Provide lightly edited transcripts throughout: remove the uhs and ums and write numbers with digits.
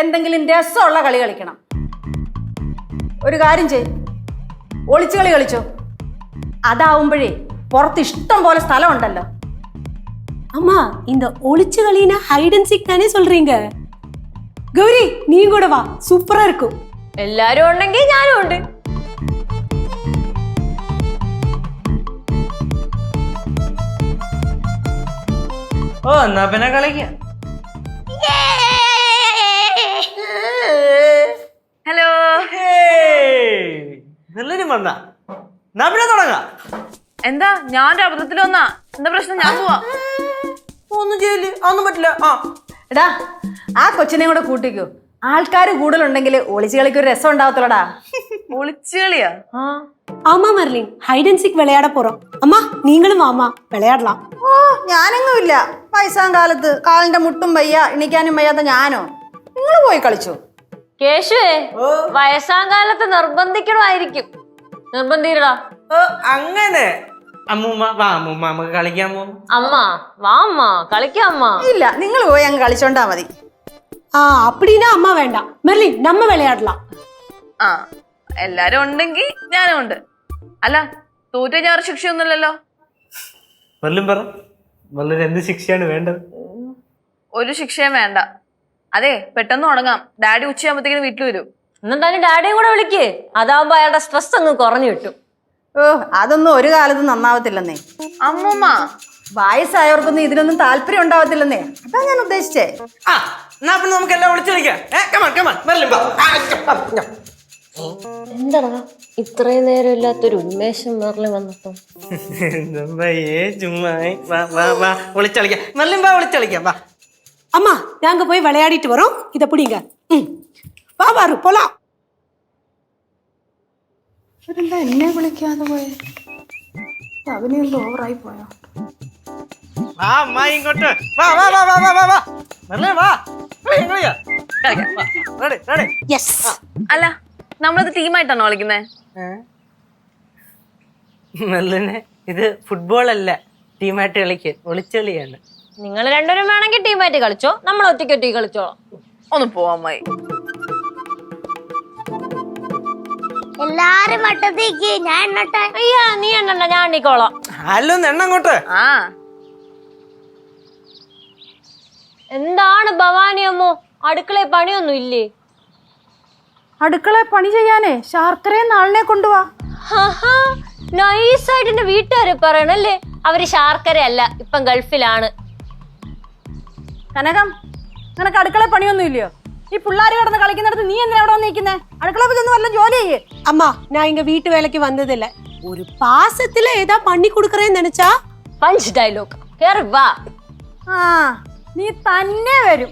എന്തെങ്കിലും രസമുള്ള കളി കളിക്കണം. ഒരു കാര്യം ചെയ്, ഒളിച്ചു കളി കളിച്ചോ. അതാവുമ്പോഴേ പുറത്ത് ഇഷ്ടം പോലെ സ്ഥലം ഉണ്ടല്ലോ. அம்மா இந்த ஒளிச்சு களினா ஹைட் அண்ட் சீக் தானே சொல்றீங்க? கௌரி நீ கூட வா, சூப்பரா இருக்கும். എല്ലാരും ഉണ്ടെങ്കിൽ ഞാനും ഉണ്ട്. ഓ എന്നാ പിന്നെ കളിക്കാം. ഹലോ. എല്ലാരും വന്നാ എന്നാ പിന്നെ തുടങ്ങാം. എന്താ ഞാൻ അബദ്ധത്തിൽ വന്നാ? എന്താ പ്രശ്നം? ഞാൻ പോവാ. ഒന്നും ചെയ്യില്ല, അതൊന്നും പറ്റില്ല. എടാ, ആ കൊച്ചിനെ കൂടെ കൂട്ടിക്കോ. ആൾക്കാർ കൂടുതലുണ്ടെങ്കിൽ ഒളിച്ചു കളിക്ക് ഒരു രസം ഉണ്ടാവത്തുള്ളടാ. ഒളിച്ചു കളിയാ? ஆமா மர்லின், ஹைட் அண்ட் சீக் விளையாட போறோம். அம்மா நீங்களும் வாமா, விளையாடலாம். ഓ, ഞാനെങ്ങുമില്ല. വയസ്സാം കാലത്ത് കാലിന്റെ മുട്ടും വയ്യ, എണീക്കാനും വയ്യാത്ത ഞാനോ? നിങ്ങൾ പോയി കളിച്ചോ. കേശുവേ, വയസ്സാം കാലത്ത് നിർബന്ധിക്കണമായിരിക്കും. നിർബന്ധിക്കടാ. അങ്ങനെ അമ്മൂമ്മ വാ, അമ്മൂമ്മ നമുക്ക് കളിക്കാൻ പോകും. അമ്മ വാ, അമ്മ കളിക്കാം. അമ്മ ഇല്ല, നിങ്ങൾ പോയി അങ്ങ് കളിച്ചോണ്ടാ മതി. அப்படின்னா அம்மா வேண்டாம். மெர்லின் நம்ம விளையாடலாம். ആ, എല്ലാരും ഉണ്ടെങ്കിൽ ഞാനും ഉണ്ട്. അല്ല, തോറ്റ ഞാൻ ശിക്ഷയൊന്നുമില്ലല്ലോ. വല്ലതും പറ, വളരെ എന്ത് ശിക്ഷയാണ് വേണ്ടത്? ഒരു ശിക്ഷയും വേണ്ട. അതെ, പെട്ടെന്ന് തുടങ്ങാം. ഡാഡി ഉച്ചയാകുമ്പോഴത്തേക്കും വീട്ടിൽ വരും. എന്നെന്തായാലും ഡാഡിയും കൂടെ വിളിക്കേ. അതാവുമ്പോ അയാളുടെ സ്ട്രെസ് അങ്ങ് കുറഞ്ഞു കിട്ടും. ഓ, അതൊന്നും ഒരു കാലത്തും നന്നാവത്തില്ലെന്നേ. അമ്മൂമ്മ, വയസ്സായവർക്കൊന്നും ഇതിനൊന്നും താല്പര്യം ഉണ്ടാവത്തില്ലെന്നേ. അതാ ഞാൻ ഉദ്ദേശിച്ചേ. എന്നാ പിന്നെ നമുക്ക് എല്ലാം വിളിച്ചു കളിക്കാം. എന്താടാ ഇത്രയും നേരം ഇല്ലാത്തൊരു ഉന്മേഷം മെർലിൻ വന്നപ്പോ? വിളിച്ചളിക്കാം. മെല്ലും വാ, വിളിച്ചളിക്കാം. വാ அம்மா நாங்க போய் விளையாடிட்டு வரோம். இத பிடிங்க. வா பாரு போலாம். ഇവരെന്താ എന്നെ വിളിക്കാതെ പോയെ? അവനെന്തോ ഓവറായി പോയോ? വാ അമ്മ ഇങ്ങോട്ട്. വാ വാ വാ വാ വാ വാ. മെല്ലെ വാ. യെസ്. അല്ല, നമ്മളത് ടീമായിട്ടാണോ കളിക്കുന്നേ? മെല്ലിനെ ഇത് ഫുട്ബോൾ അല്ല, ടീമായിട്ട് കളിക്കാൻ. ഒളിച്ചളിയാണ്. നിങ്ങൾ രണ്ടുപേരും വേണമെങ്കിൽ ടീമായിട്ട് കളിച്ചോ, നമ്മൾ ഒറ്റയ്ക്ക് ഒറ്റയ്ക്ക് കളിച്ചോളാം. ഒന്ന് പോവാൻ അമ്മായി. എല്ലാരും വട്ടത്തേക്ക് ഞാൻ എണ്ണട്ടെ. അയ്യാ, നീ എണ്ണണ്ട, ഞാൻ എണ്ണിക്കോളാം. ഹലോ എണ്ണങ്ങോട്ട്. ആ, എന്താണ് ഭവാനി അമ്മോ, അടുക്കളയിൽ പണിയൊന്നും ഇല്ലേ? അടുക്കള പണി ചെയ്യാനേ ശാർക്കരയെ നാളിനെ കൊണ്ടുപോവാ. നൈസായിട്ട് എന്റെ വീട്ടുകാരെ പറയണല്ലേ. അവര് ശാർക്കര അല്ല, ഇപ്പം ഗൾഫിലാണ്. കനകം, നിനക്ക് അടുക്കള പണിയൊന്നും ഇല്ലയോ? ഈ പിള്ളേര് കിടന്ന് കളിക്കുന്നിടത്ത് നീ എന്തിനാ അവിടെ വന്നിരിക്കുന്നേ? അടുക്കള ചെന്ന് വല്ല ജോലി ചെയ്യേ. அம்மா நான் இங்க வீட்டு வேலைக்கு வந்தது இல்ல. ஒரு பாசத்துல ஏதா பண்ணி கொடுக்கறேன்னு நினைச்சா പഞ്ച് ഡയലോഗ്. കേറി വാ. ആ, നീ തന്നെ വരും.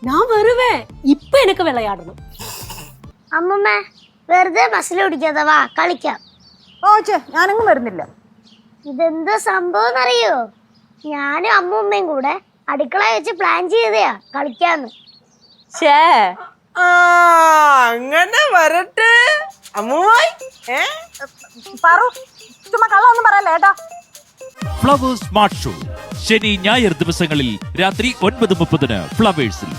நான் வருவேன். இப்ப எனக்கு விளையாடணும். അമ്മമ്മ വെറുതെ ബസ്സിൽ ഓടിക്കാതെ വാ കളിക്കാം. ഓ ചേ, ഞാനങ്ങും വരുന്നില്ല. ഇതെന്ത് സംഭവം എന്നറിയോ? ഞാനും അമ്മൂമ്മയും കൂടെ അടുക്കള വെച്ച് പ്ലാൻ ചെയ്തയാ കളിക്കാന്ന്. ഛേ, അങ്ങനെ വരട്ടെ അമ്മുമായി. പറു, ചുമ്മാ കള്ളൊന്നും പറയല്ലേ ഏട്ടാ. ഫ്ലവേഴ്സ് സ്മാർട്ട് ഷോ ശനി ഞായർ ദിവസങ്ങളിൽ രാത്രി 9:30 ഫ്ലവേഴ്സിൽ.